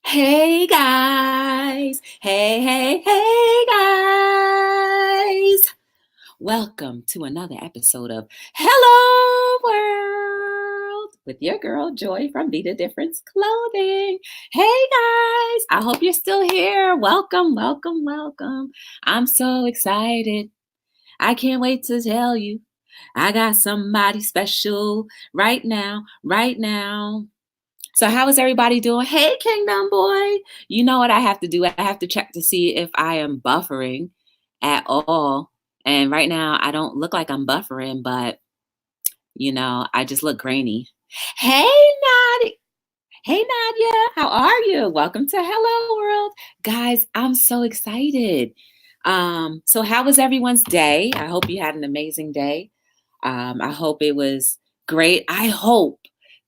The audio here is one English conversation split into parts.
Hey guys! Hey guys! Welcome to another episode of Hello World with your girl Joy from Be the Difference Clothing. Hey guys! I hope you're still here. Welcome. I'm so excited. I can't wait to tell you. I got somebody special right now. So how is everybody doing? Hey, Kingdom Boy. You know what I have to do? I have to check to see if I am buffering at all. And right now, I don't look like I'm buffering, but I just look grainy. Hey, Nadia. Hey, Nadia. How are you? Welcome to Hello World. Guys, I'm so excited. So how was everyone's day? I hope you had an amazing day. I hope it was great. I hope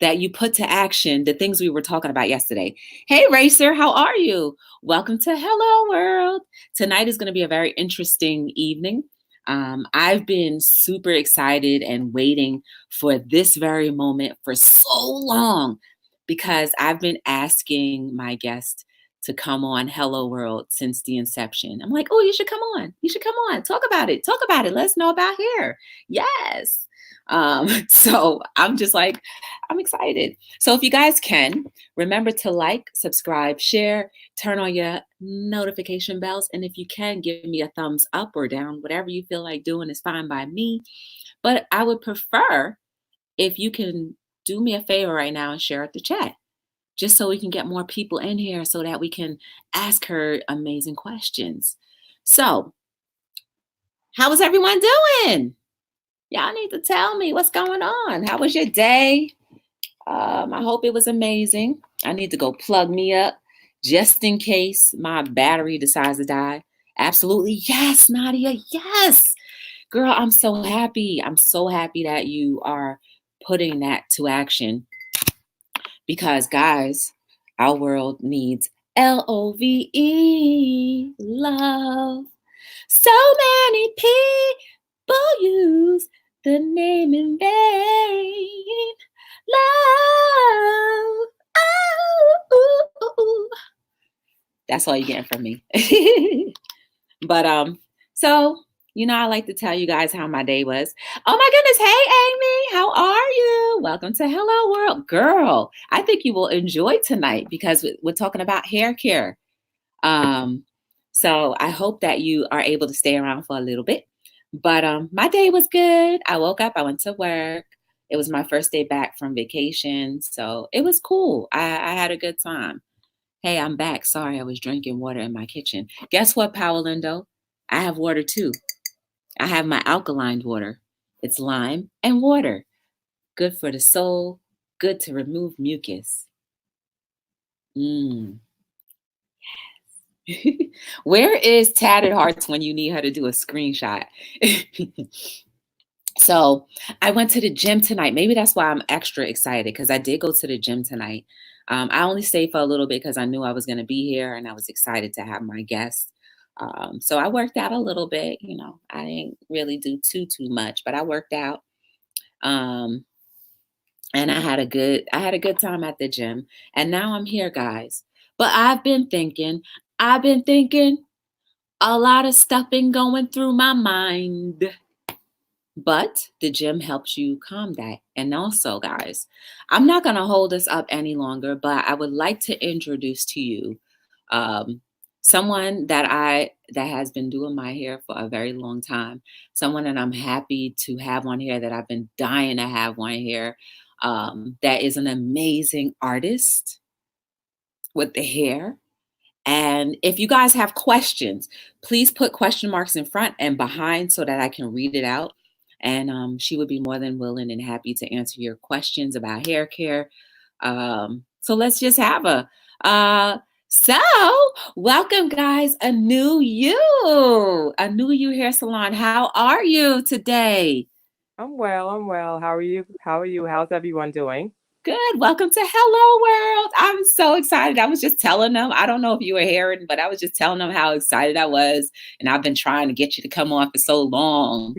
that you put to action the things we were talking about yesterday. Hey, Racer, how are you? Welcome to Hello World. Tonight is going to be a very interesting evening. I've been super excited and waiting for this very moment for so long because I've been asking my guest to come on Hello World since the inception. I'm like, oh, you should come on. You should come on. Talk about it. Talk about it. Let's know about hair. Yes. So I'm just like, I'm excited. So if you guys can, remember to like, subscribe, share, turn on your notification bells. And if you can, give me a thumbs up or down. Whatever you feel like doing is fine by me. But I would prefer if you can do me a favor right now and share out the chat, just so we can get more people in here so that we can ask her amazing questions. So, how is everyone doing? Y'all need to tell me what's going on. How was your day? I hope it was amazing. I need to go plug me up just in case my battery decides to die. Absolutely. Yes, Nadia. Yes. Girl, I'm so happy. I'm so happy that you are putting that to action because, guys, our world needs LOVE, love. So many people use the name in vain. Love. Oh, that's all you're getting from me. But so I like to tell you guys how my day was. Oh my goodness, hey Amy, how are you? Welcome to Hello World. Girl, I think you will enjoy tonight because we're talking about hair care. So I hope that you are able to stay around for a little bit. But my day was good. I woke up, I went to work. It was my first day back from vacation. So it was cool. I had a good time. Hey, I'm back. Sorry, I was drinking water in my kitchen. Guess what, Lindo? I have water too. I have my alkaline water. It's lime and water. Good for the soul, good to remove mucus. Where is Tatted Hearts when you need her to do a screenshot? So I went to the gym tonight. Maybe that's why I'm extra excited because I did go to the gym tonight. I only stayed for a little bit because I knew I was going to be here and I was excited to have my guests. So I worked out a little bit. I didn't really do too much, but I worked out. And I had a good time at the gym. And now I'm here, guys. But I've been thinking a lot of stuff been going through my mind. But the gym helps you calm that. And also, guys, I'm not going to hold this up any longer, but I would like to introduce to you someone that has been doing my hair for a very long time. Someone that I'm happy to have on here, that I've been dying to have on here. That is an amazing artist with the hair. And if you guys have questions, please put question marks in front and behind so that I can read it out. And she would be more than willing and happy to answer your questions about hair care. So let's just have a. So welcome, guys, a new you hair salon. How are you today? I'm well. How are you? How's everyone doing? Good. Welcome to Hello World. I'm so excited. I was just telling them, I don't know if you were hearing, but I was just telling them how excited I was. And I've been trying to get you to come on for so long.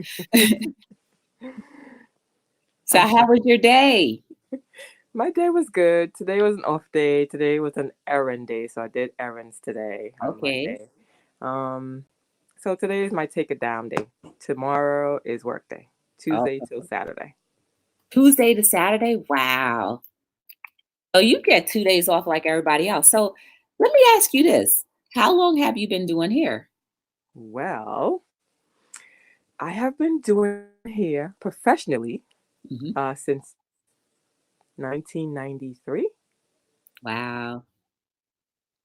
So I'm how sorry. was your day? My day was good. Today was an off day. Today was an errand day, so I did errands today on Okay. Monday. Um, so today is my take it down day. Tomorrow is work day. Tuesday Okay. till Saturday. Tuesday to Saturday. Wow. So you get 2 days off like everybody else. So let me ask you this: how long have you been doing hair? Well, I have been doing hair professionally Hmm. since 1993, Wow.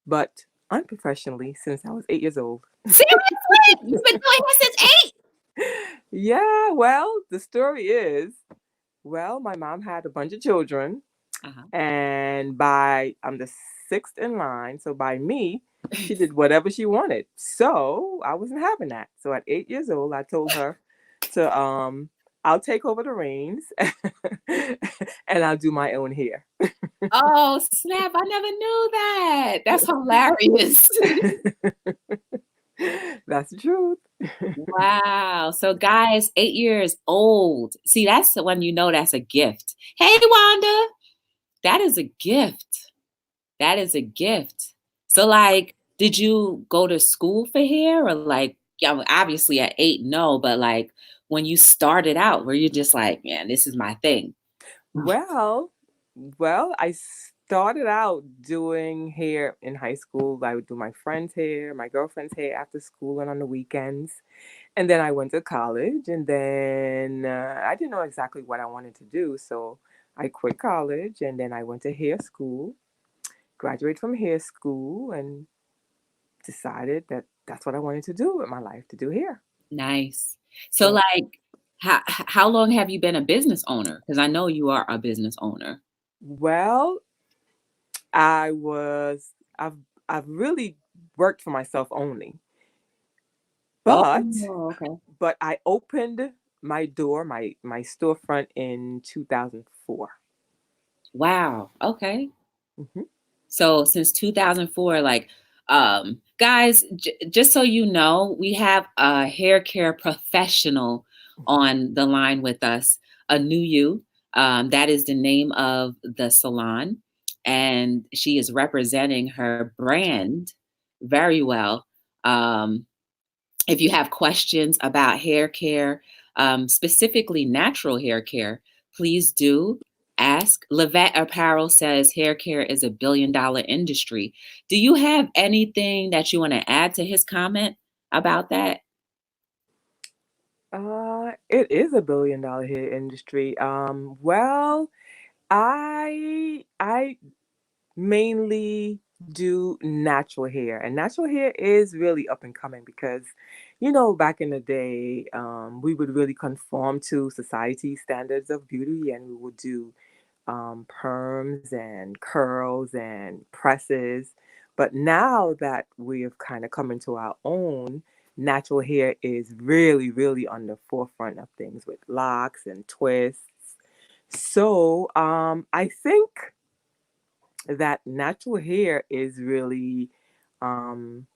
but unprofessionally since I was 8 years old. Seriously? You've been doing hair since 8? Yeah, well, the story is, well, my mom had a bunch of children, Uh-huh. and I'm the sixth in line, so by me, she did whatever she wanted. So I wasn't having that. So at 8 years old, I told her to I'll take over the reins and I'll do my own hair. Oh, snap. I never knew that. That's hilarious. That's the truth. Wow. So, guys, 8 years old. See, that's when you know that's a gift. Hey, Wanda, that is a gift. That is a gift. So, like, did you go to school for hair or like, yeah, well, obviously at 8, no, but like when you started out, were you just like, man, this is my thing? Well, I started out doing hair in high school. I would do my friend's hair, my girlfriend's hair after school and on the weekends. And then I went to college, and then I didn't know exactly what I wanted to do. So I quit college, and then I went to hair school, graduated from hair school, and decided that that's what I wanted to do with my life, to do hair. Nice. So, So, like, how long have you been a business owner? Because I know you are a business owner. well, I was, I've, I've really worked for myself only, Oh, but, okay. I opened my door, my storefront in 2004. Wow. Okay. Hmm. So since 2004, like, guys, just so you know, we have a hair care professional on the line with us, a new you. That is the name of the salon, and she is representing her brand very well. Um, if you have questions about hair care, specifically natural hair care, please do ask. Levette Apparel says hair care is a $1 billion industry. Do you have anything that you want to add to his comment about that? It is a $1 billion hair industry. Well, I mainly do natural hair, and natural hair is really up and coming because, back in the day, we would really conform to society standards of beauty, and we would do perms and curls and presses. But now that we have kind of come into our own, natural hair is really, really on the forefront of things with locks and twists. So I think that natural hair um,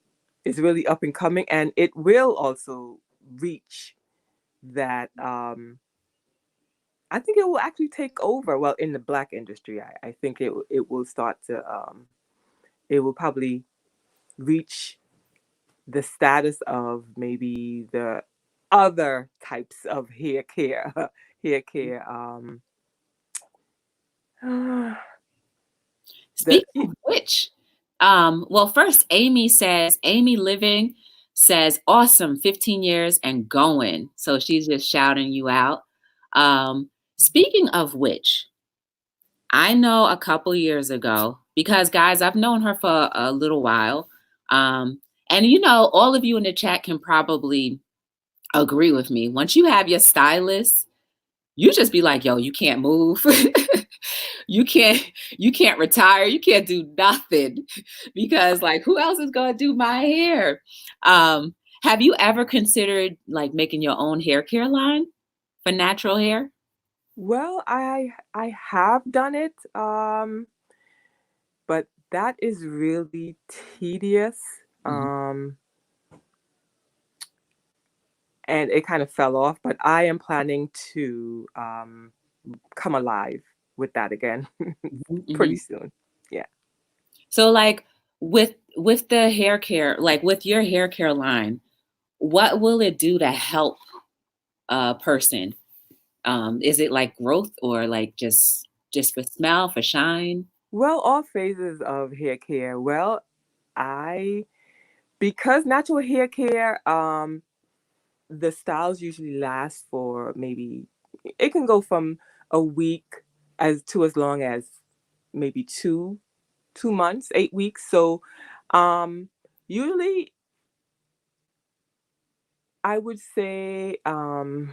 is really up and coming, and it will also reach that. I think it will actually take over. Well, in the black industry, I think it will start to it will probably reach the status of maybe the other types of hair care, hair care. The Speaking of which, well, first, Amy Living says, awesome, 15 years and going. So she's just shouting you out. Speaking of which, I know a couple years ago, because guys, I've known her for a little while. Um, and all of you in the chat can probably agree with me. Once you have your stylist, you just be like, yo, you can't move. you can't you can't retire. You can't do nothing because like who else is gonna do my hair? Have you ever considered like making your own hair care line for natural hair? Well, I have done it, but that is really tedious. Mhm. Um, and it kind of fell off. But I am planning to come alive. with that again pretty Mhm. soon. Yeah. So like with the hair care, like with your hair care line, what will it do to help a person? Is it like growth or like just for smell, for shine? Well, all phases of hair care. Well, I because natural hair care, the styles usually last for maybe it can go from a week as long as maybe 2 months, 8 weeks. So usually I would say that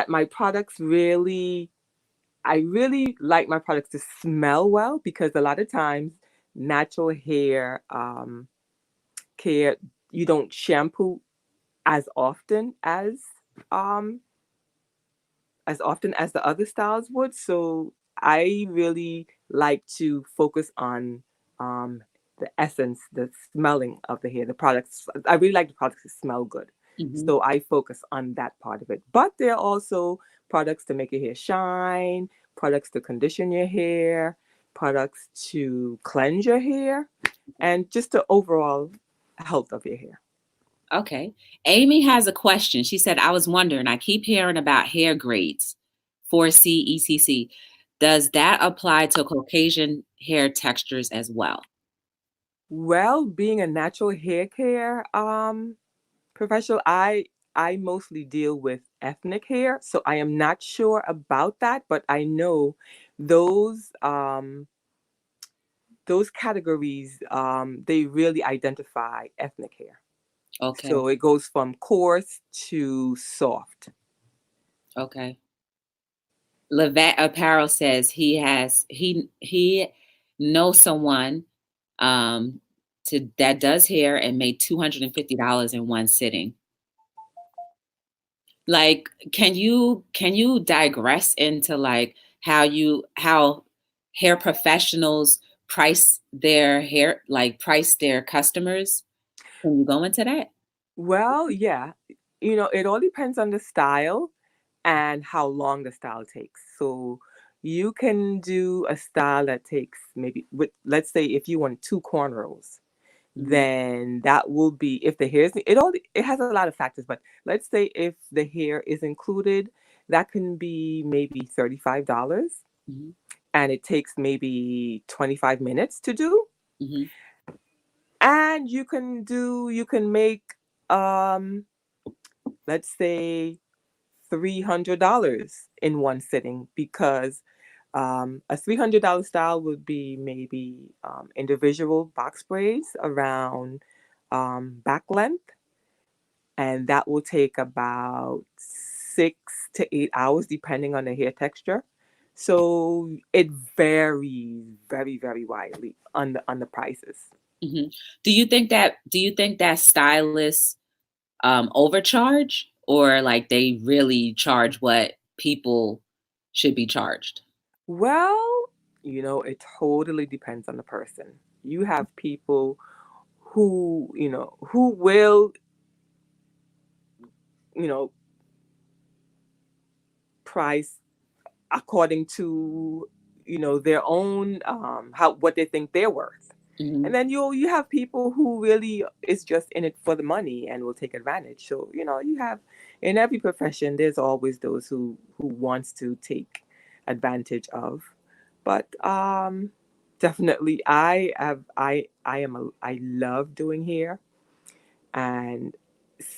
my products really I really like my products to smell well because a lot of times natural hair care you don't shampoo as often um as often as the other styles would. So I really like to focus on um, the essence, the smelling of the hair, the products. I really like the products to smell good. Hmm. So I focus on that part of it. But there are also products to make your hair shine, products to condition your hair, products to cleanse your hair, and just the overall health of your hair. Okay. Amy has a question. She said, I was wondering, I keep hearing about hair grades, 4C, ECC. Does that apply to Caucasian hair textures as well? Well, being a natural hair care professional, I mostly deal with ethnic hair, so I am not sure about that, but I know those those categories they really identify ethnic hair. Okay. So it goes from coarse to soft. Okay. Levat Apparel says he knows someone um that does hair and made $250 in one sitting. Like, can you digress into like how hair professionals price their customers? Can you go into that? Well, yeah, it all depends on the style and how long the style takes. So you can do a style that takes maybe with let's say if you want two cornrows, Mhm. then that will be if the hair is it has a lot of factors, but let's say if the hair is included, that can be maybe $35 Mhm. and it takes maybe 25 minutes to do. Mhm. And you can make um let's say $300 in one sitting because a $300 style would be maybe individual box braids around back length, and that will take about 6 to 8 hours depending on the hair texture. So it varies very, very widely on the prices. Mhm. Do you think that stylists overcharge, or like they really charge what people should be charged? Well, it totally depends on the person. You have people who will, you know, price according to, their own how what they think they're worth. And Mhm. then you have people who really is just in it for the money and will take advantage. So, you have in every profession there's always those who wants to take advantage of. But definitely I love doing hair. And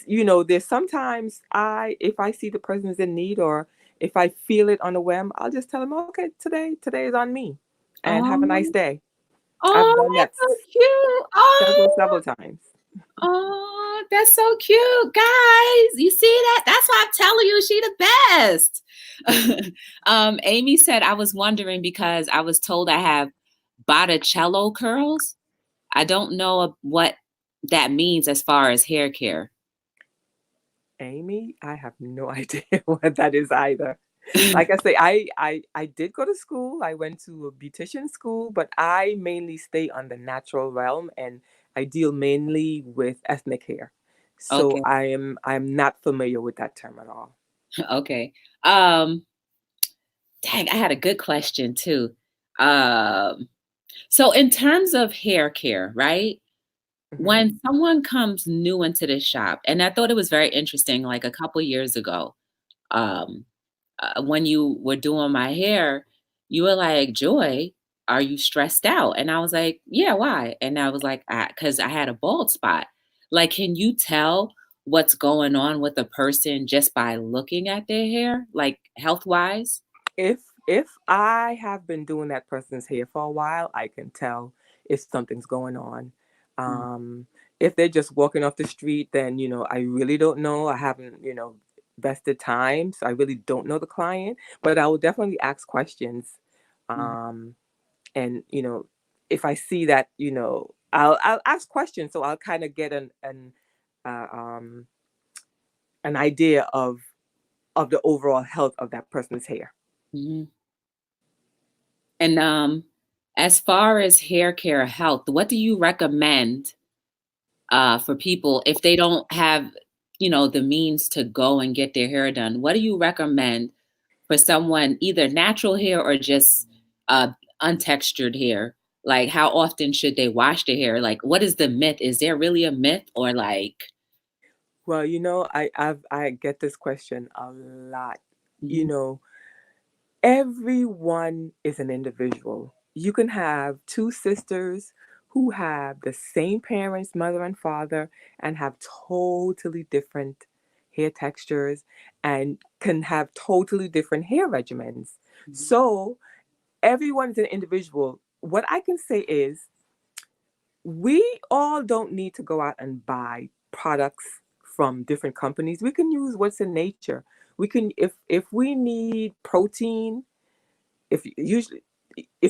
there's sometimes if I see the person is in need, or if I feel it on a whim, I'll just tell them, okay, today is on me, and have a nice Oh, day. I've oh, done that that's so cute. several times. Oh, that's so cute, guys. You see that? That's why I'm telling you, she the best. Amy said, I was wondering because I was told I have Botticello curls. I don't know what that means as far as hair care. Amy, I have no idea what that is either. Like I say, I did go to school. I went to a beautician school, but I mainly stay on the natural realm, and I deal mainly with ethnic hair. So Okay, I'm not familiar with that term at all. okay. Um, Dang, I had a good question too. So in terms of hair care, right? Hmm. When someone comes new into the shop, and I thought it was very interesting, like a couple years ago, um, when you were doing my hair, you were like, Joy, are you stressed out? And I was like, yeah, why? And I was like, because I had a bald spot. Like, can you tell what's going on with a person just by looking at their hair, like health wise? If I have been doing that person's hair for a while, I can tell if something's going on. Mm, Um, if they're just walking off the street, then I really don't know. I haven't vested time, so I really don't know the client. But I will definitely ask questions, mm, um, and if I see that, I'll ask questions, so I'll kind of get uh, um, an idea of the overall health of that person's hair. mhm. And as far as hair care health, what do you recommend for people if they don't have, the means to go and get their hair done? What do you recommend for someone, either natural hair or just untextured hair? Like, how often should they wash their hair? Like, what is the myth? Is there really a myth, or like? Well, I get this question a lot. You Mhm, know, everyone is an individual. You can have two sisters who have the same parents, mother and father, and have totally different hair textures and can have totally different hair regimens. mhm, So everyone is an individual. What I can say is we all don't need to go out and buy products from different companies. We can use what's in nature. We can if we need protein, if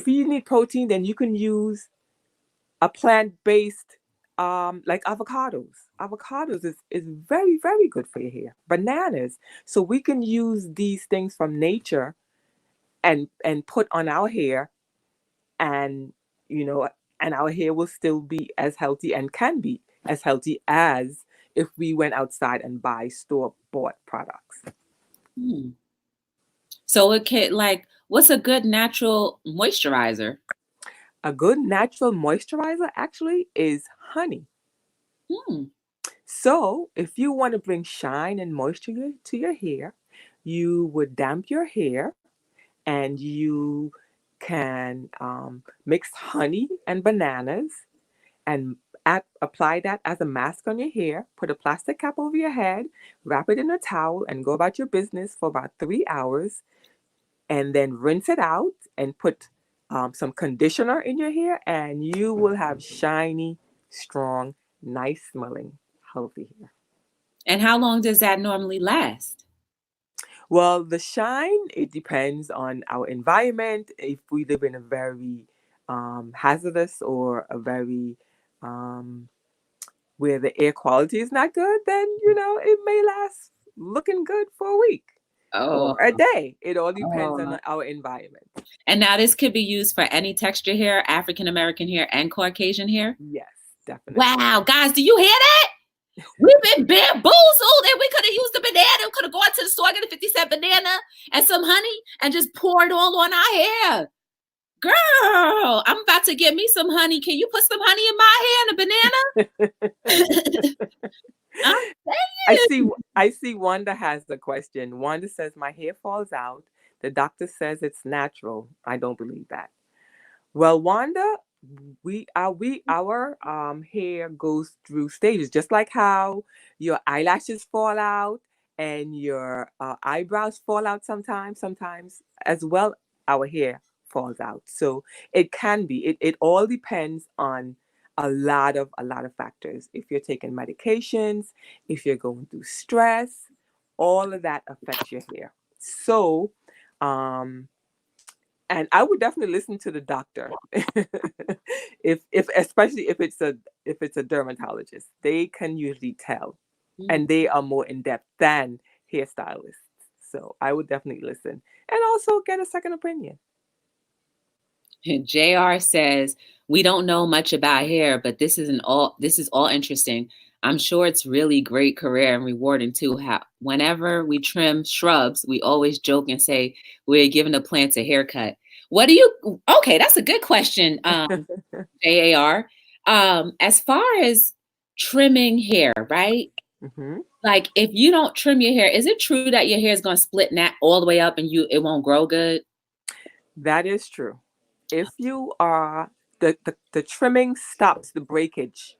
you need protein, then you can use a plant-based like avocados. Avocados is very, very good for your hair. Bananas. So we can use these things from nature and put on our hair, and you know and our hair will still be as healthy and can be as healthy as if we went outside and buy store bought products. hmm. So it can, like, what's a good natural moisturizer? A good natural moisturizer actually is honey. Hmm. So if you want to bring shine and moisture to your hair, you would damp your hair, and you can mix honey and bananas and apply that as a mask on your hair. Put a plastic cap over your head, wrap it in a towel, and go about your business for about 3 hours. And then rinse it out and put some conditioner in your hair, and you will have shiny, strong, nice smelling, healthy hair. And how long does that normally last? Well, the shine, it depends on our environment. If we live in a very hazardous or a very um, where the air quality is not good, then it may last looking good for a week Oh, or a day. It all depends oh. on our environment. And now this could be used for any texture hair, African American hair, and Caucasian hair. Yes, definitely. Wow, guys, do you hear that? We've been bamboozled, and we could have used the banana. We could have gone to the store, get a 50-cent banana and some honey, and just pour it all on our hair. Girl, I'm about to get me some honey. Can you put some honey in my hair and a banana? I'm I see. saying. I see. Wanda has the question. Wanda says my hair falls out. The doctor says it's natural. I don't believe that. Well, Wanda, our hair goes through stages, just like how your eyelashes fall out and your eyebrows fall out sometimes. Sometimes as well, our hair falls out. So it can be. It all depends on a lot of factors. If you're taking medications, if you're going through stress, all of that affects your hair. So, um, and I would definitely listen to the doctor. If especially if it's a dermatologist, they can usually tell, and they are more in depth than hairstylists. So I would definitely listen and also get a second opinion. JR says, we don't know much about hair, but this is all interesting. I'm sure it's really great career and rewarding too. Whenever we trim shrubs, we always joke and say we're giving the plants a haircut. What do you? Okay, that's a good question, JAR. As far as trimming hair, right? Hmm. Like if you don't trim your hair, is it true that your hair is going to split all the way up and it won't grow good? That is true. If you are the trimming stops the breakage.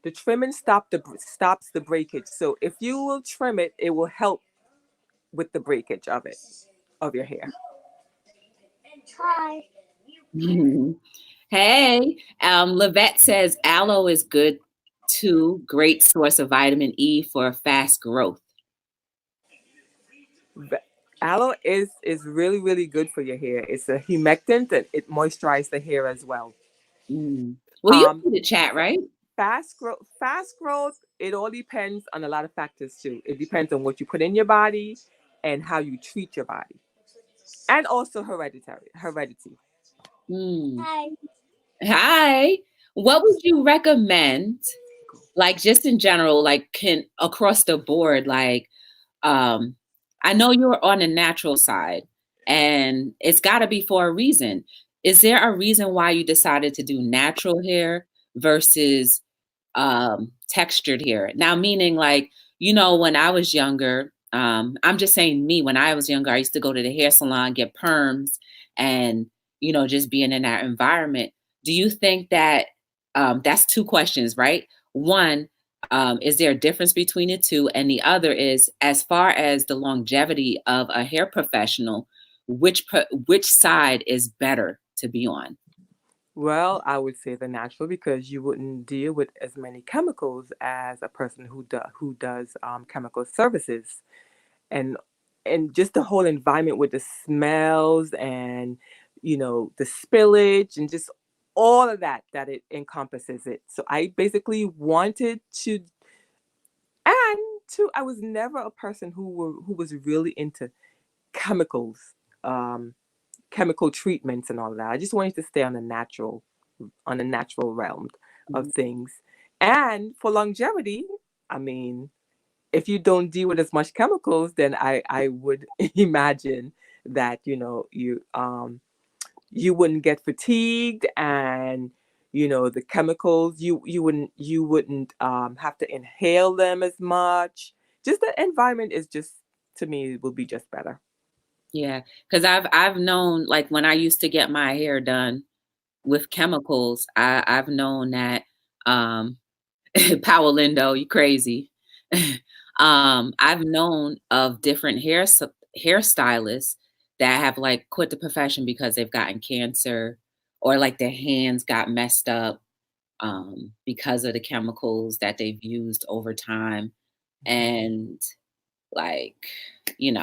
The trimming stops the breakage. So if you will trim it, it will help with the breakage of it, of your hair. Hey, Lavette says aloe is good too. Great source of vitamin E for fast growth. Aloe is really really good for your hair. It's a humectant and it moisturizes the hair as well. Well, you Um, see the chat, right? fast growth. It all depends on a lot of factors too. It depends on what you put in your body and how you treat your body, and also heredity. Mm. Hi. What would you recommend, like just in general, like can across the board, like um I know you're on the natural side and it's got to be for a reason. Is there a reason why you decided to do natural hair versus textured hair? Now, meaning like, when I was younger, I'm just saying me, when I was younger, I used to go to the hair salon, get perms, and just being in that environment. Do you think that that's two questions, right? One, is there a difference between the two? And the other is, as far as the longevity of a hair professional, which side is better to be on? Well, I would say the natural because you wouldn't deal with as many chemicals as a person who does chemical services, and just the whole environment with the smells and the spillage and just all of that it encompasses it. So I basically wanted to, and I was never a person who was really into chemicals, um, chemical treatments and all of that. I just wanted to stay on the natural realm of things. And for longevity, I mean, if you don't deal with as much chemicals, then I would imagine that you wouldn't get fatigued, and the chemicals you wouldn't have to inhale them as much. Just the environment is just, to me, will be just better. Yeah, because I've known, like when I used to get my hair done with chemicals, I've known that Power Lindo, you crazy. I've known of different hairstylists that have like quit the profession because they've gotten cancer or like their hands got messed up because of the chemicals that they've used over time. And like,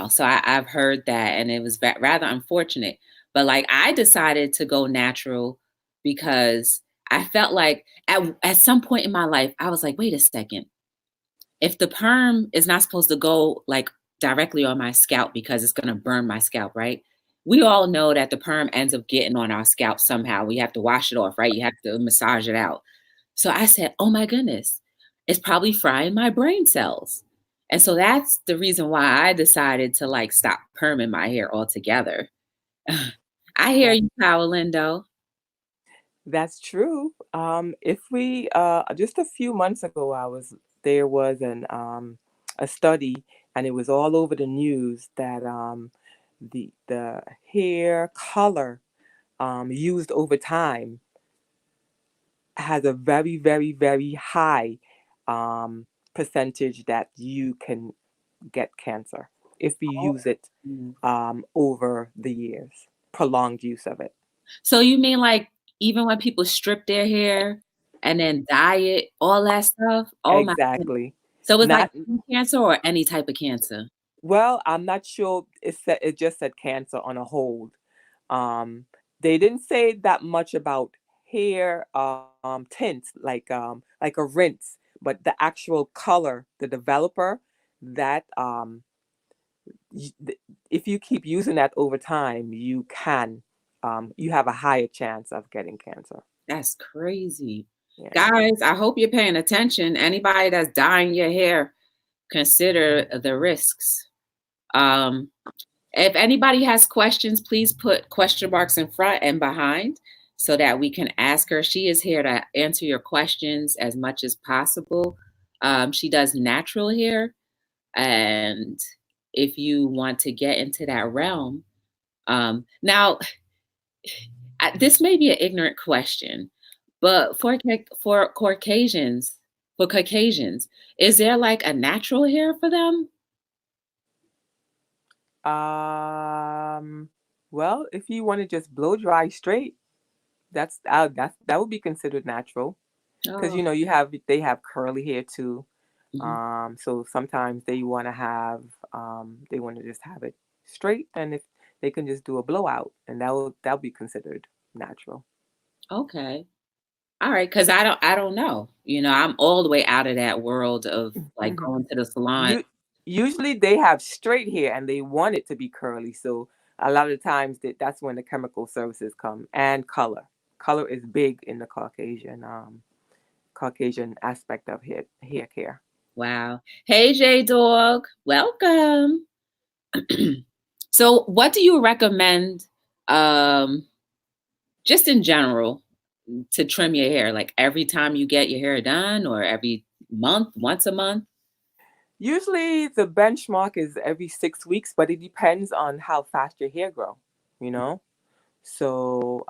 so I've heard that and it was rather unfortunate. But like I decided to go natural because I felt like at some point in my life, I was like, wait a second. If the perm is not supposed to go like directly on my scalp because it's going to burn my scalp, right? We all know that the perm ends up getting on our scalp somehow. We have to wash it off, right? You have to massage it out. So I said, oh my goodness, it's probably frying my brain cells. And so that's the reason why I decided to like stop perming my hair altogether. I hear That you, Power Lindo. that's true. If we just a few months ago, there was an a study, and it was all over the news that the hair color used over time has a very, very, very high percentage that you can get cancer if you Oh. use it over the years, prolonged use of it. So you mean like even when people strip their hair and then dye it, all that stuff? Oh my goodness. Exactly. So it's like Not skin cancer or any type of cancer? Well, I'm not sure. It just said cancer on a hold. Um, they didn't say that much about hair tints, like a rinse, but the actual color, the developer, that if you keep using that over time, you have a higher chance of getting cancer. That's crazy. Yeah. Guys, I hope you're paying attention. Anybody that's dyeing your hair, consider the risks. Um, if anybody has questions, please put question marks in front and behind so that we can ask her. She is here to answer your questions as much as possible. She does natural hair. And if you want to get into that realm, now this may be an ignorant question, but for Caucasians, is there like a natural hair for them? Um, well, if you want to just blow dry straight, that would be considered natural because Oh, they have curly hair too. mhm. So sometimes they want to just have it straight, and if they can just do a blowout, and that'll be considered natural. Okay. All right, because I don't know. I'm all the way out of that world of like going to the salon. You usually they have straight hair and they want it to be curly, so a lot of times that's when the chemical services come and color. Color is big in the Caucasian aspect of hair care. Wow. Hey, J Dog, welcome. So, what do you recommend, um, just in general, to trim your hair? Like every time you get your hair done, or every month, once a month? Usually the benchmark is every 6 weeks, but it depends on how fast your hair grow, you know? So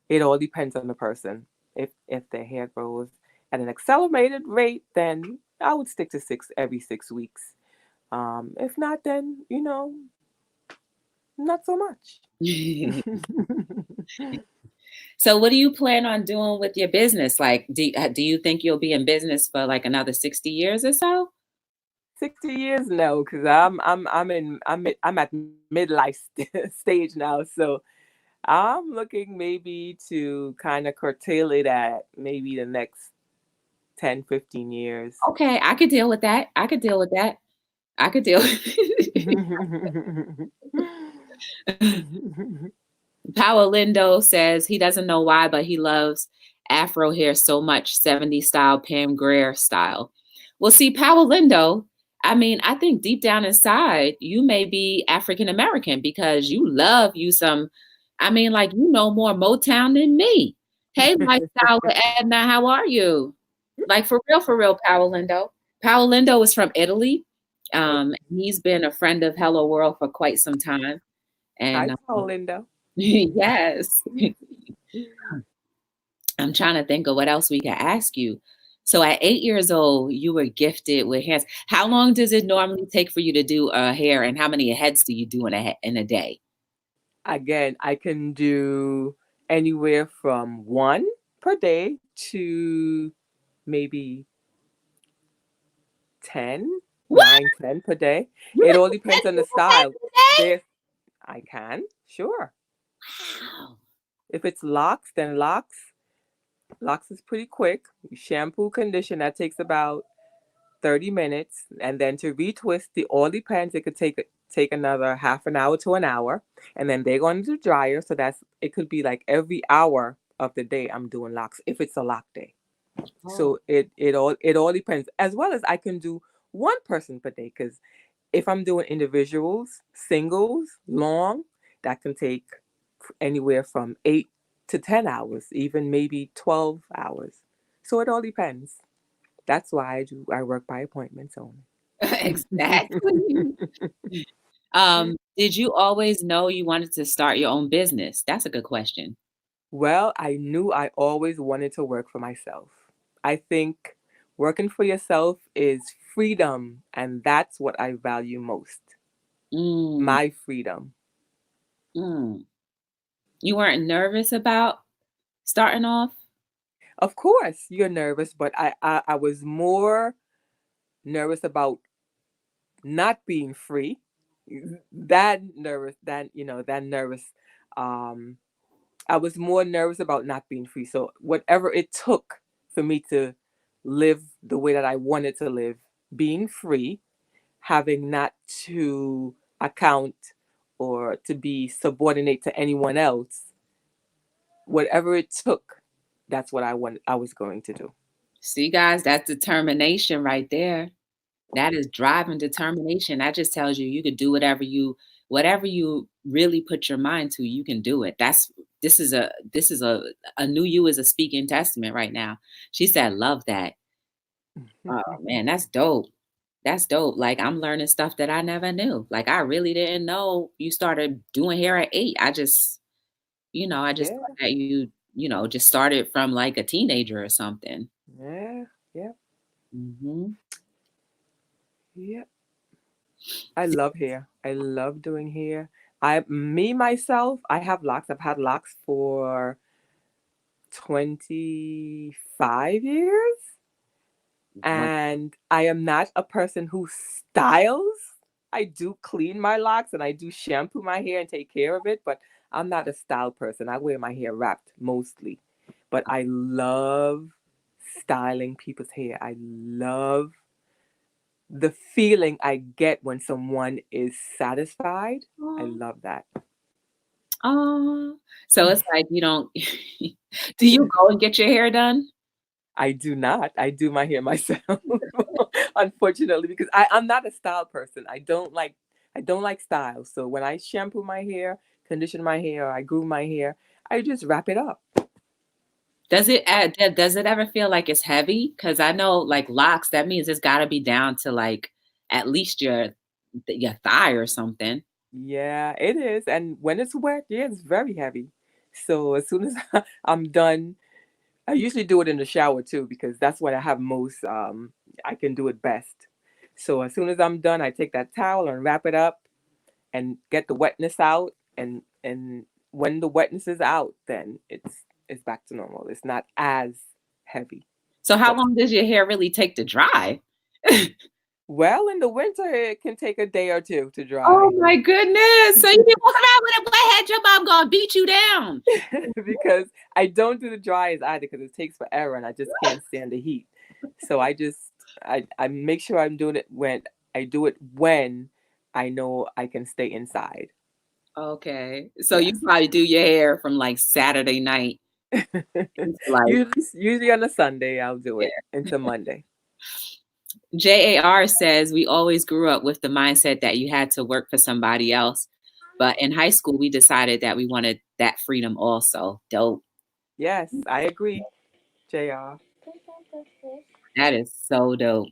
it all depends on the person. If their hair grows at an accelerated rate, then I would stick to every 6 weeks. If not, then not so much. So, what do you plan on doing with your business? Like, do you think you'll be in business for like another 60 years or so? 60 years, no, because I'm at midlife stage now, so I'm looking maybe to kind of curtail it at maybe the next 10, 15 years. Okay, I could deal with that. I could deal with that. I could deal. Power Lindo says he doesn't know why, but he loves Afro hair so much, 70s style, Pam Grier style. Well, see, Power Lindo, I mean, I think deep down inside, you may be African American because you love you some, I mean, like, more Motown than me. Hey, Lifestyle with Edna, how are you? Like, for real, Power Lindo. Power Lindo is from Italy. He's been a friend of Hello World for quite some time. Hi, And Paulinda. yes. I'm trying to think of what else we can ask you. So at 8 years old, you were gifted with hands. How long does it normally take for you to do a hair, and how many heads do you do in a day? Again, I can do anywhere from one per day to maybe 10, What? 9, 10 per day. You It can all do depends on the 10 heads style. in a day? There, I can, sure. Wow. If it's locks, then locks is pretty quick. Shampoo, condition, that takes about 30 minutes. And then to retwist, the all depends. It could take another half an hour to an hour. And then they go into the dryer. So it could be like every hour of the day I'm doing locks if it's a lock day. Oh, So it all depends. As well as I can do one person per day because if I'm doing individuals, singles, long, that can take anywhere from 8 to 10 hours, even maybe 12 hours. So it all depends. That's why I work by appointments only. exactly. Did you always know you wanted to start your own business? That's a good question. Well, I knew I always wanted to work for myself. I think working for yourself is freedom, and that's what I value most. Mm, My freedom. mm. You weren't nervous about starting off? Of course, you're nervous, but I was more nervous about not being free. That nervous. Um, I was more nervous about not being free. So whatever it took for me to live the way that I wanted to live, being free, having not to account or to be subordinate to anyone else, whatever it took. that's what I was going to do. See, guys, that's determination right there. That is drive and determination. That just tells you could do whatever you really put your mind to, you can do it. This is a new you is a speaking testament right now. She said, love that. Oh man, that's dope. That's dope. Like I'm learning stuff that I never knew. Like I really didn't know you started doing hair at 8. I just Yeah, thought that just started from like a teenager or something. yeah, yeah, Hmm. yeah. I love hair. I love doing hair. Myself, I have locks. I've had locks for 25 years. And I am not a person who styles. I do clean my locks and I do shampoo my hair and take care of it, but I'm not a style person. I wear my hair wrapped mostly. But I love styling people's hair. I love the feeling I get when someone is satisfied. I love that. Oh, so it's like you don't do you go and get your hair done? I do not. I do my hair myself, unfortunately, because I'm not a style person. I don't like style. So when I shampoo my hair, condition my hair, I groom my hair, I just wrap it up. Does it ever feel like it's heavy? Because I know like locks, that means it's got to be down to like at least your thigh or something. Yeah, it is. And when it's wet, yeah, it's very heavy. So as soon as I'm done, I usually do it in the shower too because that's what I have most. I can do it best. So as soon as I'm done, I take that towel and wrap it up and get the wetness out, and when the wetness is out, then it's back to normal. It's not as heavy. So how But long does your hair really take to dry? well, in the winter it can take a day or two to Oh dry. my goodness. So you be walking around with a wet head, your mom gonna beat you down. Because I don't do the dryers either because it takes forever and I just can't stand the heat. So I make sure I'm doing it when I do it when I know I can stay inside. Okay. So you Yes. probably do your hair from like Saturday night into like Usually on a Sunday I'll do it into Monday. JAR says we always grew up with the mindset that you had to work for somebody else. But in high school, we decided that we wanted that freedom also. Dope. Yes, I agree, JR. That is so dope.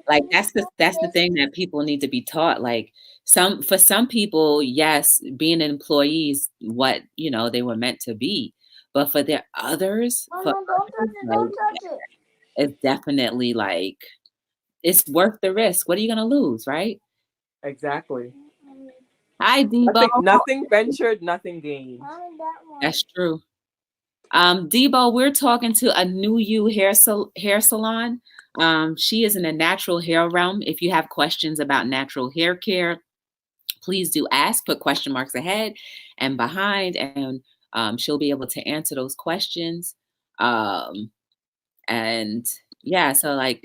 Like that's the thing that people need to be taught. Like for some people, yes, being employees, what they were meant to be. But for others, like, it's definitely like it's worth the risk. What are you gonna lose, right? Exactly. Hi, Debo. Nothing ventured, nothing gained. That's true. Debo, we're talking to a new you hair salon. She is in the natural hair realm. If you have questions about natural hair care, please do ask. Put question marks ahead and behind, and she'll be able to answer those questions. Um, and yeah, so I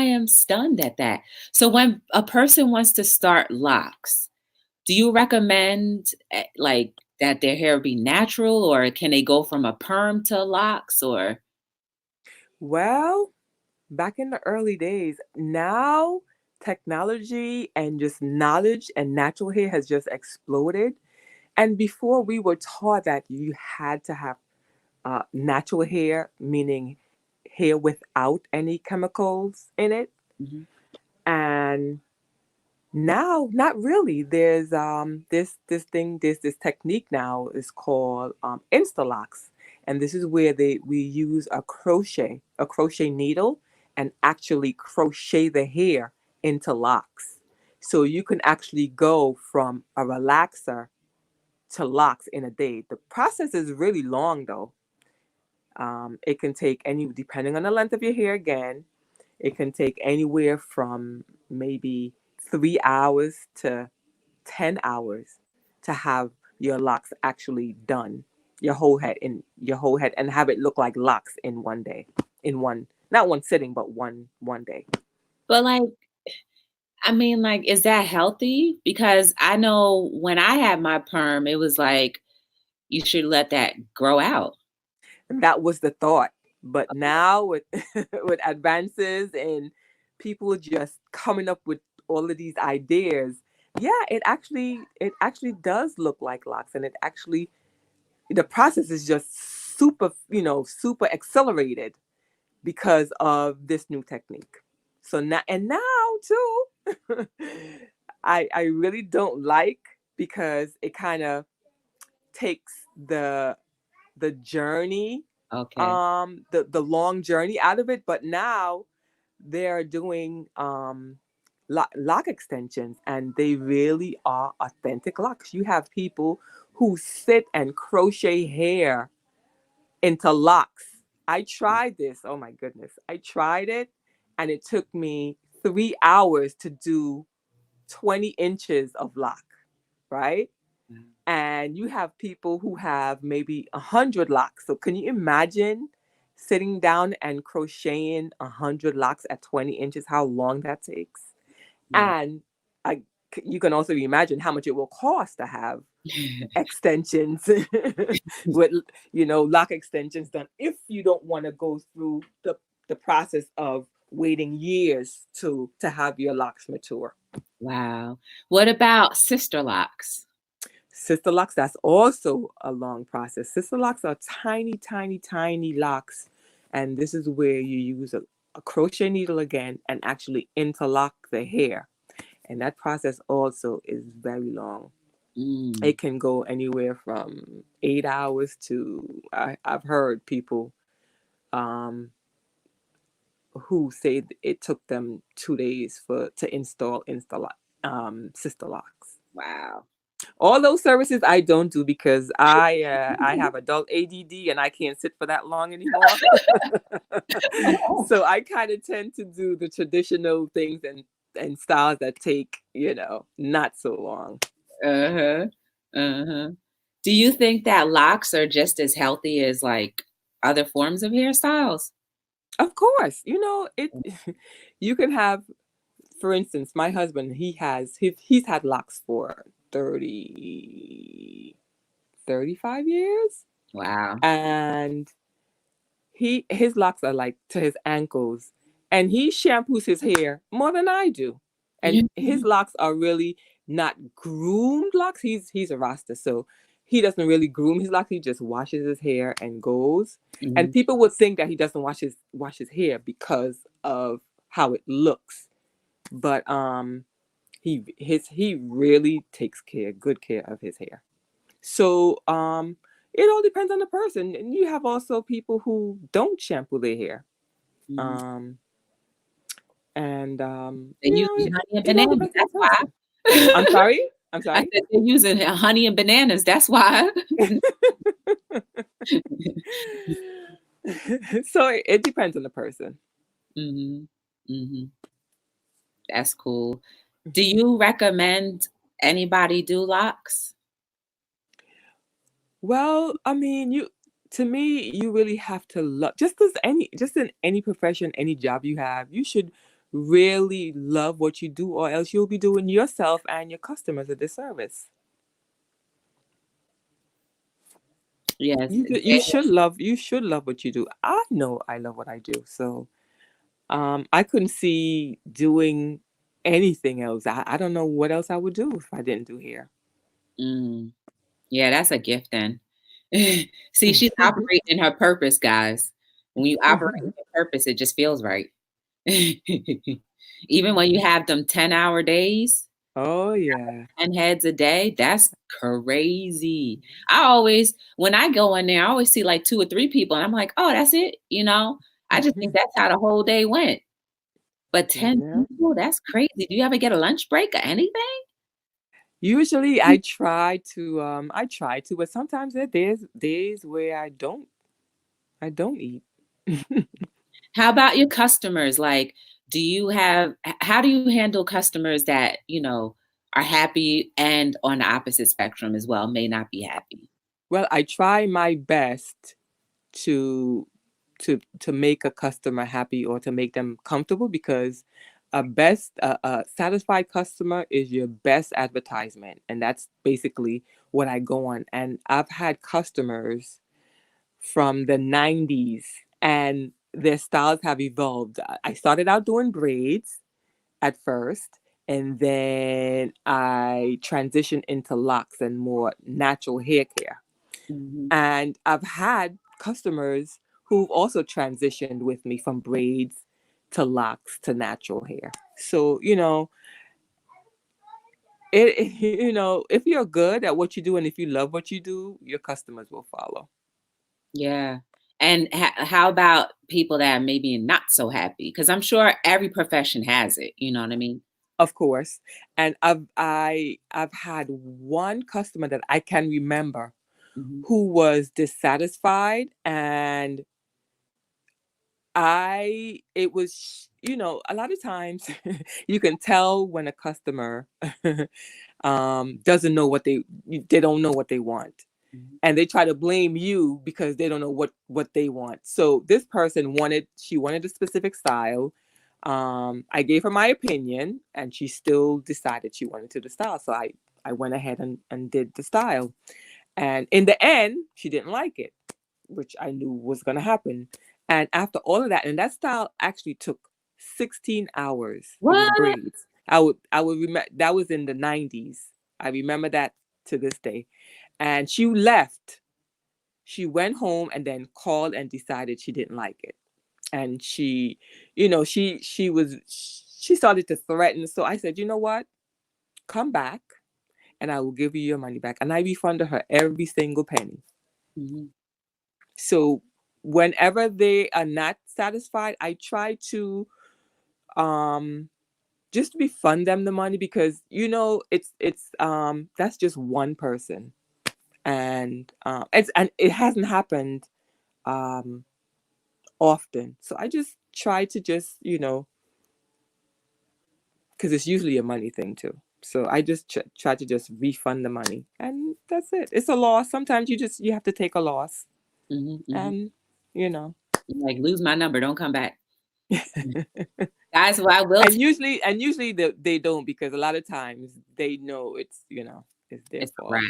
am stunned at that. So when a person wants to start locks, do you recommend like that their hair be natural, or can they go from a perm to locks, or Well, back in the early days, now technology and just knowledge and natural hair has just exploded. And before we were taught that you had to have natural hair, meaning hair without any chemicals in it. Mhm. And now, not really. There's this technique now is called Instalocks, and this is where we use a crochet needle, and actually crochet the hair into locks. So you can actually go from a relaxer to locks in a day. The process is really long though. It can take depending on the length of your hair again, it can take anywhere from maybe 3 hours to 10 hours to have your locks actually done, your whole head, and have it look like locks in one day, in one, not one sitting, but one day. but like I mean, like, is that healthy? Because I know when I had my perm, it was like You should let that grow out. And that was the thought. But now with with advances and people just coming up with all of these ideas, yeah, it actually does look like locks, and it actually the process is just super, super accelerated because of this new technique. So now too, I really don't like, because it kind of takes the journey, Okay. the long journey out of it. But now they're doing lock extensions, and they really are authentic locks. You have people who sit and crochet hair into locks. I tried this. Oh my goodness. I tried it, and it took me 3 hours to do 20 inches of lock, right? And you have people who have maybe 100 locks. So can you imagine sitting down and crocheting 100 locks at 20 inches, how long that takes? Wow. And I, you can also imagine how much it will cost to have extensions with, lock extensions done, if you don't want to go through the process of waiting years to have your locks mature. Wow. What about sister locks? Sister locks, that's also a long process. Sister locks are tiny, tiny, tiny locks. And this is where you use a crochet needle again and actually interlock the hair. And that process also is very long. Mm, It can go anywhere from 8 hours to, I've heard people um, who say it took them 2 days to install sister locks. wow. All those services I don't do, because I have adult ADD and I can't sit for that long anymore. So I kind of tend to do the traditional things and styles that take, not so long. Uh-huh. Uh-huh. Do you think that locks are just as healthy as like other forms of hairstyles? Of course, it. You can have, for instance, my husband. He's had locks for 35 years, Wow. and his locks are like to his ankles, and he shampoos his hair more than I do. And his locks are really not groomed locks. He's a rasta, so he doesn't really groom his locks. He just washes his hair and goes. And Mhm. people would think that he doesn't wash his hair because of how it looks. But he really takes good care of his hair. So it all depends on the person. And you have also people who don't shampoo their hair. Mhm. Um and They're using honey and it all bananas. depends on the That's why. person. I'm sorry? I'm I sorry? said they're using honey and bananas. That's why. So it depends on the person. Mhm. Mhm. That's cool. Do you recommend anybody do locks? Well, I mean, to me, you really have to love, just in any profession, any job you have, you should really love what you do, or else you'll be doing yourself and your customers a disservice. Yes. You should love what you do. I know I love what I do. So I couldn't see doing anything else. I don't know what else I would do if I didn't do hair. Mm. Yeah, that's a gift then. See, she's operating in her purpose, guys. When you operate in your purpose, it just feels right. Even when you have them 10-hour days, Oh yeah. 10 heads a day, that's crazy. I always, when I go in there, I always see like 2 or 3 people, and I'm like, "Oh, that's it?" You know? I just think that's how the whole day went. But 10 Yeah. people, that's crazy. Do you ever get a lunch break or anything? Usually I try to, but sometimes there's days where I don't eat. How about your customers? Like, how do you handle customers that, are happy and on the opposite spectrum as well, may not be happy? Well, I try my best to make a customer happy or to make them comfortable, because a satisfied customer is your best advertisement, and that's basically what I go on. And I've had customers from the 90s, and their styles have evolved. I started out doing braids at first, and then I transitioned into locks and more natural hair care. Mm-hmm. And I've had customers who've also transitioned with me from braids to locks to natural hair. So, if you're good at what you do and if you love what you do, your customers will follow. Yeah. And how about people that are maybe not so happy? Because I'm sure every profession has it. You know what I mean? Of course. And I've had one customer that I can remember Mm-hmm. who was dissatisfied, and it was, a lot of times you can tell when a customer doesn't know they don't know what they want, Mm-hmm. and they try to blame you because they don't know what they want. So this person she wanted a specific style. I gave her my opinion, and she still decided she wanted to the style. So I went ahead and did the style. And in the end, she didn't like it, which I knew was going to happen. And after all of that, and that style actually took 16 hours. It was What? braids. I would remember that was in the 90s. I remember that to this day. And she left. She went home and then called and decided she didn't like it. And she started to threaten. So I said, you know what? Come back and I will give you your money back. And I refunded her every single penny. Mm-hmm. So whenever they are not satisfied, I try to um just refund them the money, because it's that's just one person. And it hasn't happened um often. So I just try to just, because it's usually a money thing too. So I just try to just refund the money, and that's it. It's a loss. Sometimes you have to take a loss, Mm-hmm. Mm-hmm. and you know. Like, lose my number, don't come back. Guys, what I will And usually they don't, because a lot of times they know it's their it's a fault. wrap.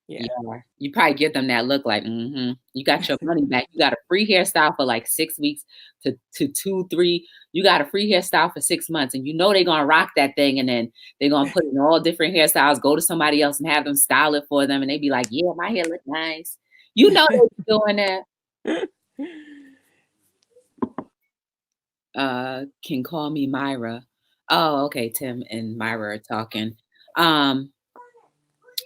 Yeah. Yeah. You probably give them that look like, mm-hmm. You got your money back. You got a free hairstyle for like 6 weeks to 2, 3. You got a free hairstyle for 6 months, and you know they're gonna rock that thing, and then they're gonna put in all different hairstyles, go to somebody else and have them style it for them, and they be like, yeah, my hair look nice. You know they're doing that. Can call me Myra. Oh, okay. Tim and Myra are talking. Um,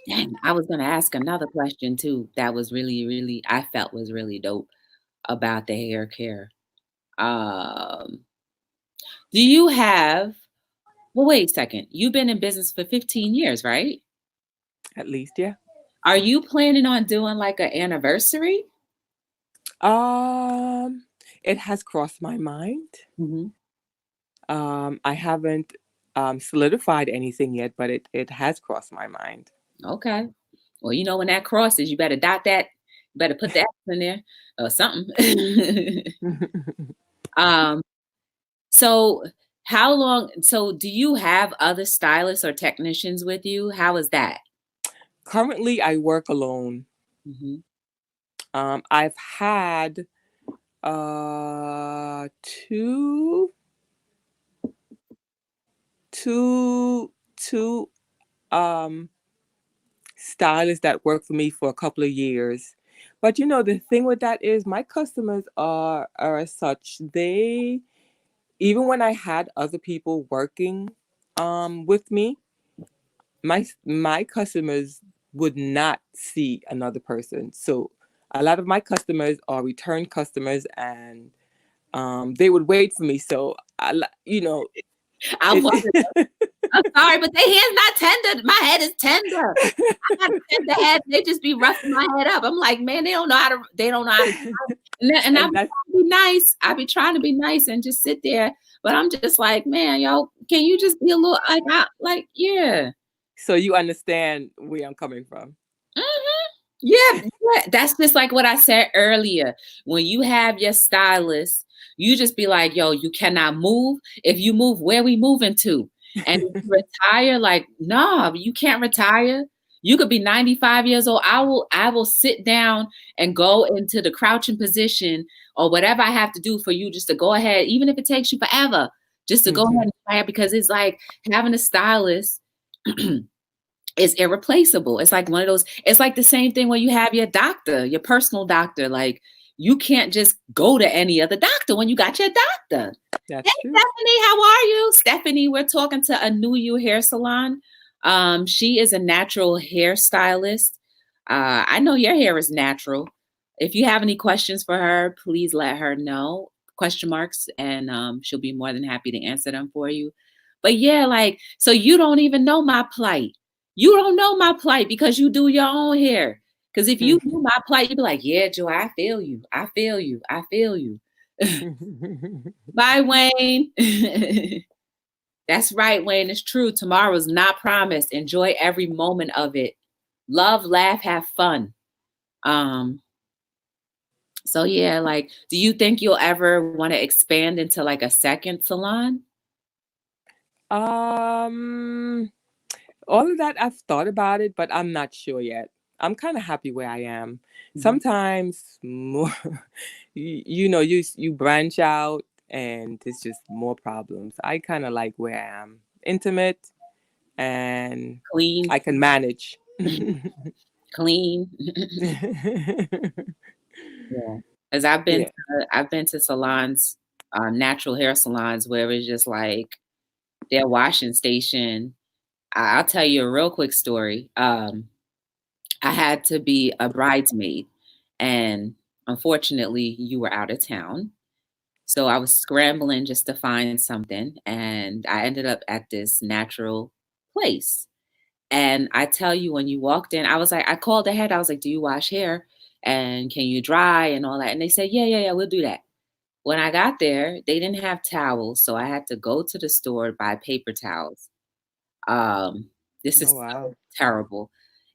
Dang, I was gonna ask another question too that was really, really I felt was really dope about the hair care. Um, do you have well, wait a second. You've been in business for 15 years, right? At least, yeah. Are you planning on doing like an anniversary? Um, it has crossed my mind. Hmm. I haven't solidified anything yet, but it has crossed my mind. Okay. Well, you know when that crosses, you better dot that. You better put that in there or something. um, so so do you have other stylists or technicians with you? How is that? Currently, I work alone. Hmm. I've had uh two two um stylists that work for me for a couple of years. But the thing with that is my customers are as such. They Even when I had other people working with me, my customers would not see another person. So a lot of my customers are return customers, and they would wait for me. So I it's wonder. I'm sorry, but their head's not tender. My head is tender. I got a tender head. They just be roughing my head up. I'm like, man, they don't know how to. They don't know how to. And I and be that's trying to be nice. I be trying to be nice and just sit there. But I'm just like, man, yo, can you just be a little yeah. so you understand where I'm coming from. Hmm. Yeah, that's just like what I said earlier. When you have your stylist, you just be like, yo, you cannot move. If you move, where we moving to? And if you retire, like, no, you can't retire. You could be 95 years old. I will sit down and go into the crouching position or whatever I have to do for you just to go ahead, even if it takes you forever, just to go ahead Mhm. and retire because it's like having a stylist is irreplaceable. It's like one of those, it's like the same thing when you have your doctor, your personal doctor. Like you can't just go to any other doctor when you got your doctor. Hey That's true. Stephanie, how are you? Stephanie, we're talking to a New You hair salon. She is a natural hairstylist. I know your hair is natural. If you have any questions for her, please let her know. Question marks, and she'll be more than happy to answer them for you. But yeah, like, so you don't even know my plight. You don't know my plight because you do your own hair. Because if you knew my plight, you'd be like, yeah, Joy, I feel you. I feel you. I feel you. Bye, Wayne. That's right, Wayne. It's true. Tomorrow's not promised. Enjoy every moment of it. Love, laugh, have fun. Um, so yeah, like, do you think you'll ever want to expand into like a second salon? um, all of that I've thought about it, but I'm not sure yet. I'm kind of happy where I am. Mhm. Sometimes more, you branch out and it's just more problems. I kind of like where I am, intimate, and Clean, I can manage. clean. Yeah, because Yeah. I've been to salons, natural hair salons where it's just like their washing station. I'll tell you a real quick story. I had to be a bridesmaid, and unfortunately, you were out of town. So I was scrambling just to find something, and I ended up at this natural place. And I tell you, when you walked in, I was like, I called ahead. I was like, "Do you wash hair? And can you dry and all that?" And they said, "Yeah, yeah, yeah, we'll do that." When I got there, they didn't have towels, so I had to go to the store buy paper towels. Um, this Oh is wow. so terrible.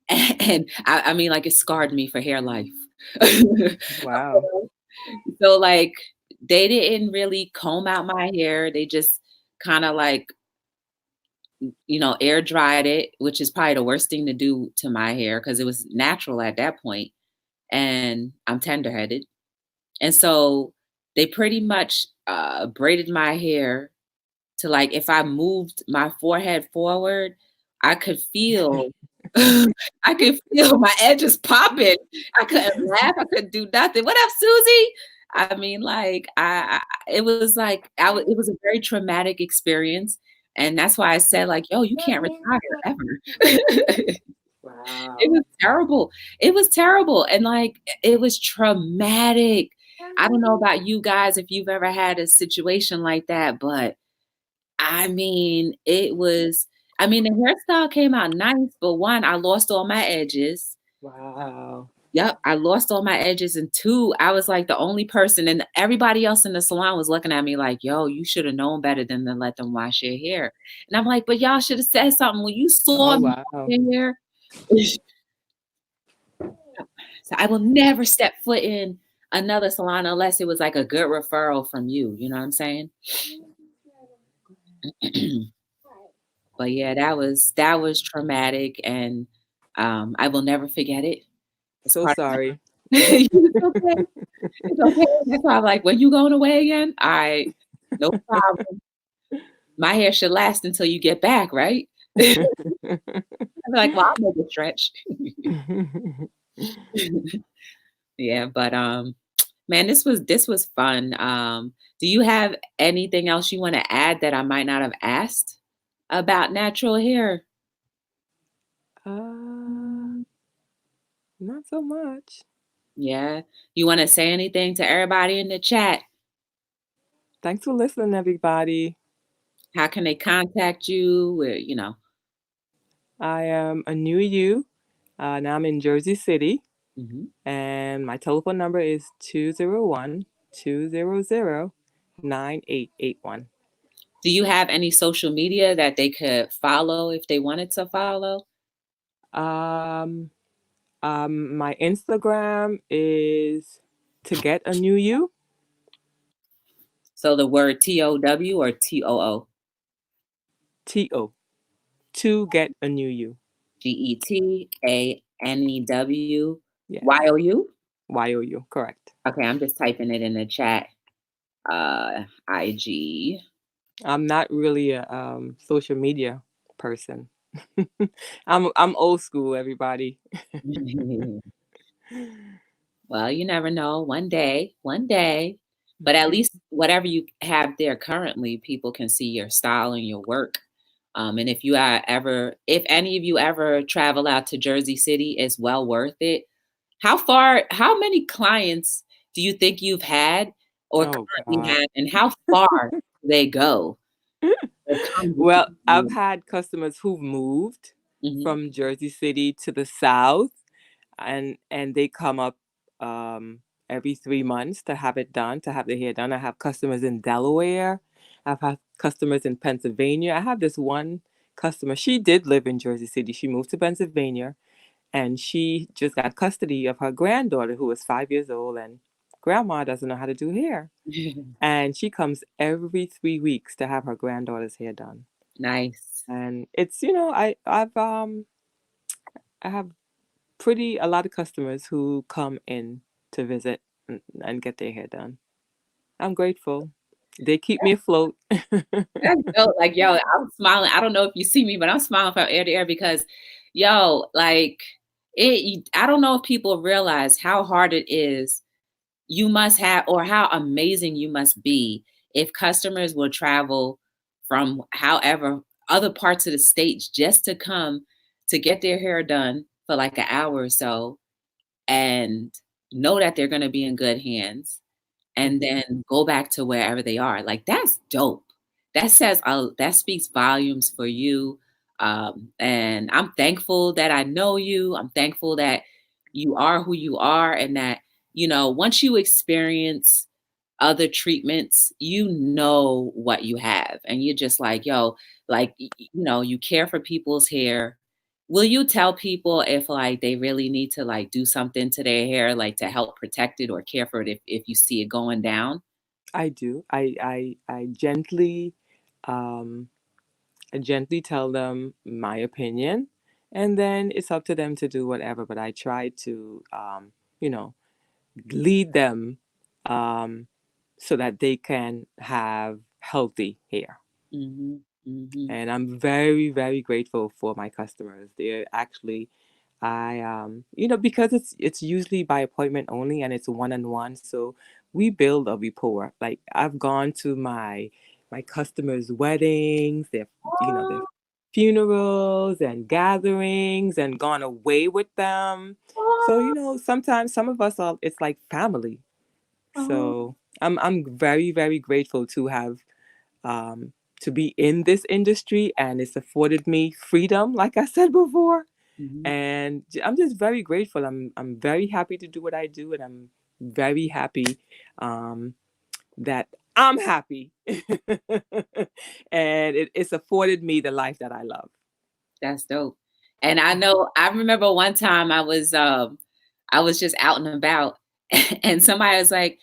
And I mean, like, it scarred me for hair life. Wow. So, like, they didn't really comb out my hair. They just kind of like, air dried it, which is probably the worst thing to do to my hair because it was natural at that point, and I'm tender-headed. And so they pretty much braided my hair to like if I moved my forehead forward, I could feel I could feel my edges popping. I couldn't laugh, I couldn't do nothing. "What up, Susie?" I mean, like, it was like it was a very traumatic experience, and that's why I said, like, "Yo, you can't retire ever." It Wow. was terrible. It was terrible, and, like, it was traumatic. I don't know about you guys if you've ever had a situation like that, but I mean, the hairstyle came out nice, but 1, I lost all my edges. Wow. Yep, I lost all my edges, and 2, I was, like, the only person, and everybody else in the salon was looking at me like, "Yo, you shoulda known better than to let them wash your hair." And I'm like, "But y'all shoulda said something when you saw Oh me wow. in here." So I will never step foot in another salon unless it was, like, a good referral from you, you know what I'm saying? But yeah, that was traumatic, and I will never forget it. It's So part sorry. of it's okay. It's okay. That's why I'm like, "When you going away again? Alright, no problem. My hair should last until you get back, right?" I'm like, "Well, I'll make it stretch." Yeah, but, man, this was fun. Do you have anything else you wanna add that I might not have asked about natural hair? uh, not so much. Yeah. You wanna say anything to everybody in the chat? Thanks for listening, everybody. How can they contact you? Where. I am a new you. Now I'm in Jersey City, Mhm. and my telephone number is 201-200-9881. Do you have any social media that they could follow if they wanted to follow? Um, My Instagram is to get a new you. So the word TOW or TOO? TO. To get a new you. GETANEW Yes. YOU? YOU. Correct. Okay, I'm just typing it in the chat. IG. I'm not really a social media person. I'm old school, everybody. Well, you never know. One day, one day. But at least whatever you have there currently, people can see your style and your work. And if if any of you ever travel out to Jersey City, it's well worth it. How many clients do you think you've had or Oh currently God. have, and how far do they go or come to Well, see I've you? had customers who've moved Mhm. from Jersey City to the south, and they come up every 3 months to have it done, to have their hair done. I have customers in Delaware. I've had customers in Pennsylvania. I have this one customer. She did live in Jersey City. She moved to Pennsylvania, and she just got custody of her granddaughter who was 5 years old, and grandma doesn't know how to do hair. And she comes every 3 weeks to have her granddaughter's hair done. Nice. And it's, I have pretty a lot of customers who come in to visit and get their hair done. I'm grateful. They keep me afloat. That's dope. Like, yo, I'm smiling. I don't know if you see me, but I'm smiling from ear to ear because, yo, like, I don't know if people realize how hard it is you must have, or how amazing you must be if customers will travel from however other parts of the states just to come to get their hair done for like an hour or so and know that they're going to be in good hands and Mhm. then go back to wherever they are. Like that's dope. That speaks volumes for you. And I'm thankful that I know you. I'm thankful that you are who you are, and that once you experience other treatments, you know what you have, and you're just like, yo, like you care for people's hair. Will you tell people if like they really need to like do something to their hair, like to help protect it or care for it if you see it going down? I do. Um, I gently tell them my opinion, and then it's up to them to do whatever. But I try to, you know, lead them, um, so that they can have healthy hair. Mhm, mhm. And I'm very, very grateful for my customers. They're actually, because it's usually by appointment only, and it's one on one, so we build a rapport. Like I've gone to my customers' weddings, their Oh, funerals and gatherings, and gone away with them. So oh, sometimes some of us are, it's like family. oh. So I'm very, very grateful um, to be in this industry, and it's afforded me freedom, like I said before. Mhm. And I'm just very grateful. I'm very happy to do what I do, and I'm very happy um, that I'm happy, and it's afforded me the life that I love. That's dope. And I remember one time I was just out and about and somebody was like,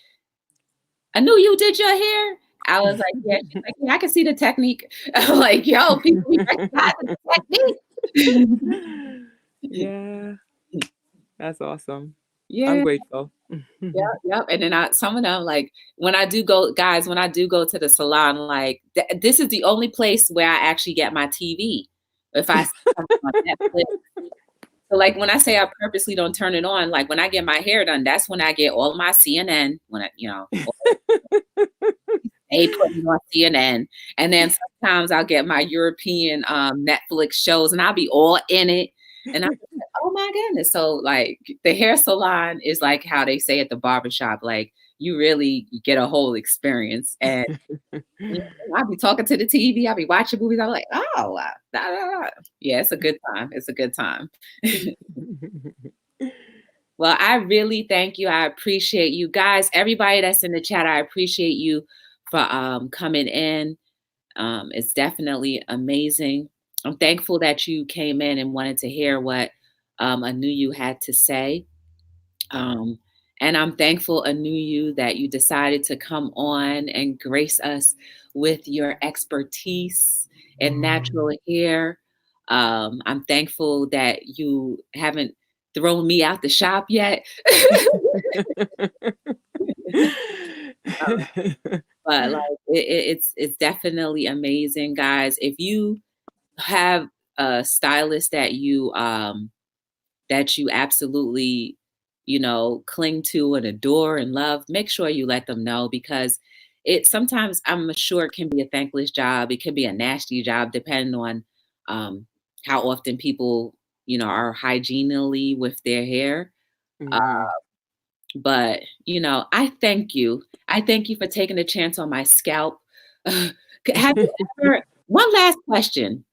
"I knew you did your hair." I was like, "Yeah." She's like, "Yeah, I can see the technique." I'm like, "Yo, people be recognizing the technique." Yeah, that's awesome. I'm Yeah. grateful. Yep, yep. And then some of them, like when I do go to the salon, like this is the only place where I actually get my TV. If I see something on Netflix. So like when I say I purposely don't turn it on, like when I get my hair done, that's when I get all my CNN. When they put me on CNN, and then sometimes I'll get my European Netflix shows, and I'll be all in it. And I'm like, oh my goodness! So like the hair salon is like how they say at the barbershop, like you really get a whole experience. And I'll be talking to the TV, I'll be watching movies. I'm like, oh, wow. Yeah, it's a good time. It's a good time. Well, I really thank you. I appreciate you guys. Everybody that's in the chat, I appreciate you for coming in. It's definitely amazing. I'm thankful that you came in and wanted to hear what Anu You had to say. And I'm thankful, Anu You, that you decided to come on and grace us with your expertise in natural hair. I'm thankful that you haven't thrown me out the shop yet. But like it's definitely amazing, guys. If you have a stylist that you absolutely, cling to and adore and love, make sure you let them know, because it sometimes, I'm sure, it can be a thankless job. It can be a nasty job depending on how often people, are hygienally with their hair. Uh, Mhm. but I thank you. I thank you for taking a chance on my scalp. Have you ever? One last question.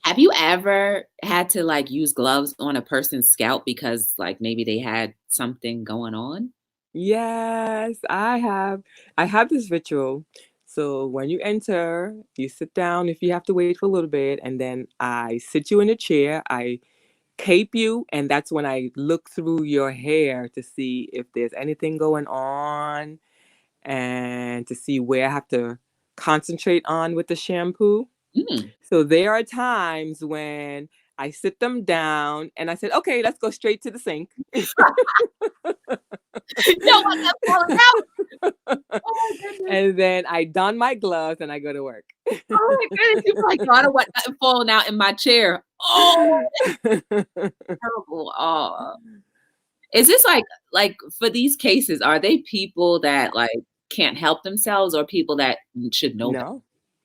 Have you ever had to like use gloves on a person's scalp because like maybe they had something going on? Yes, I have. I have this ritual. So when you enter, you sit down if you have to wait for a little bit, and then I sit you in a chair. I cape you, and that's when I look through your hair to see if there's anything going on and to see where I have to concentrate on with the shampoo. Mm. So there are times when I sit them down and I said, okay, let's go straight to the sink. You don't want that falling out. Oh my goodness. And then I don my gloves and I go to work. Oh my goodness. You're like, no, I don't want nothing falling out in my chair. Oh, terrible. Oh. Is this like for these cases, are they people that like can't help themselves or people that should know better?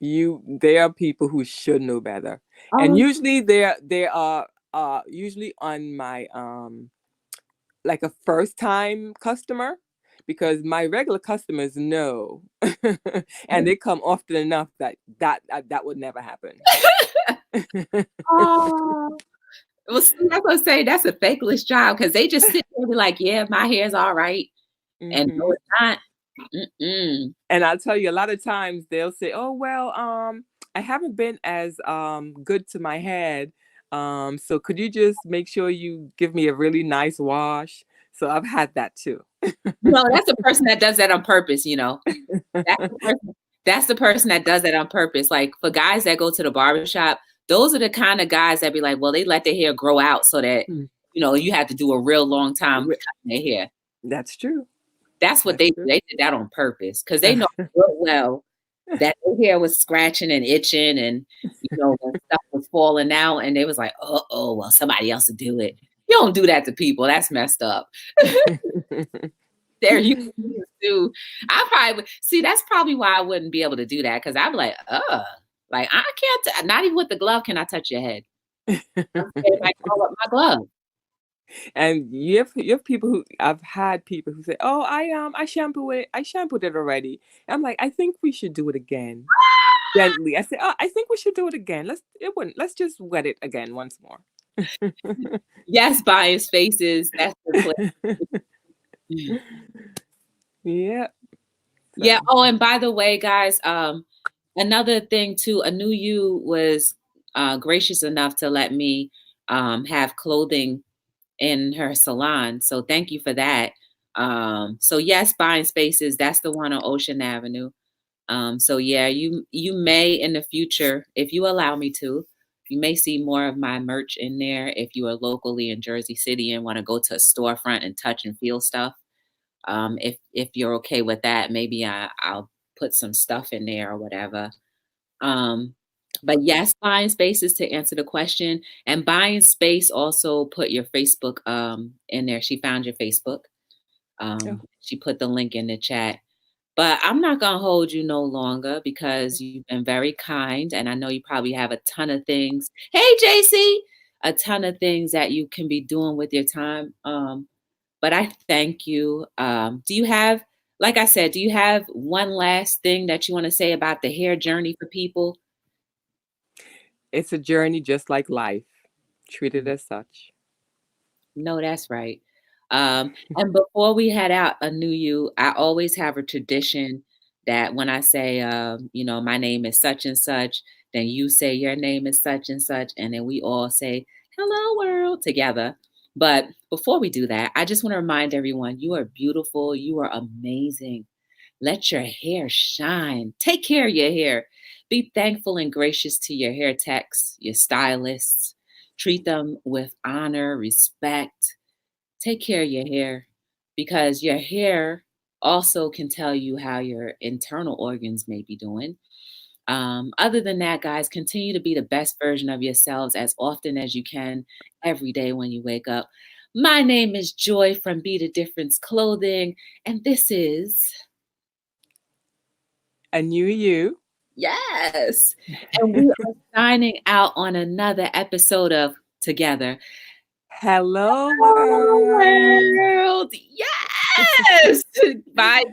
No, there are people who should know better, and Oh, usually they are usually on my like a first time customer, because my regular customers know, and they come often enough that would never happen. oh. Well, see, that's what I'm saying. That's a thankless job because they just sit there and be like, yeah, my hair's all right. And no, Hmm. it's not. Mm-mm. And I'll tell you, a lot of times they'll say, "Oh well, I haven't been as good to my head, so could you just make sure you give me a really nice wash?" So I've had that too. No, that's the person that does that on purpose. That's the person that does that on purpose. Like for guys that go to the barbershop, those are the kind of guys that be like, well, they let their hair grow out so that, Mm. you have to do a real long time Re- cutting their hair. That's true. That's what That's they do. true. They did that on purpose because they know good well that their hair was scratching and itching and, when stuff was falling out and they was like, oh, well, somebody else will do it. You don't do that to people. That's messed up. They're used to. I probably see. That's probably why I wouldn't be able to do that because I'd be like, like I can't. Not even with the glove can I touch your head. I'm scared it might call up my glove. And you have people who I've had people who say, "Oh, I shampooed it already." I'm like, "I think we should do it again." Gently. I say, "Oh, I think we should do it again. Let's just wet it again once more." Yes, bias faces. That's the place. Yeah. Yeah. So, Oh, and by the way, guys, another thing too. Anu You was gracious enough to let me have clothing in her salon. So thank you for that. So yes, buying spaces. That's the one on Ocean Avenue. So yeah, you may in the future, if you allow me to, you may see more of my merch in there if you are locally in Jersey City and want to go to a storefront and touch and feel stuff. If you're okay with that, maybe I'll put some stuff in there or whatever. Um, but yes, buying spaces to answer the question, and buying space also put your Facebook in there. She found your Facebook. oh, She put the link in the chat. But I'm not gonna hold you no longer because you've been very kind, and I know you probably have a ton of things. Hey, JC, a ton of things that you can be doing with your time. But I thank you. Do you have, like I said, do you have one last thing that you want to say about the hair journey for people? it's a journey just like life. Treat it as such. No, that's right. And before we head out, I knew you. I always have a tradition that when I say, my name is such and such, then you say your name is such and such, and then we all say, hello, world together. But before we do that, I just want to remind everyone you are beautiful, you are amazing. Let your hair shine. Take care of your hair. Be thankful and gracious to your hair techs, your stylists. Treat them with honor, respect. Take care of your hair because your hair also can tell you how your internal organs may be doing. Other than that, guys, continue to be the best version of yourselves as often as you can every day when you wake up. My name is Joy from Be the Difference Clothing, and this is A new you. yes. And we are signing out on another episode of Together. Hello, Hello, world. world. Yes. Bye, guys.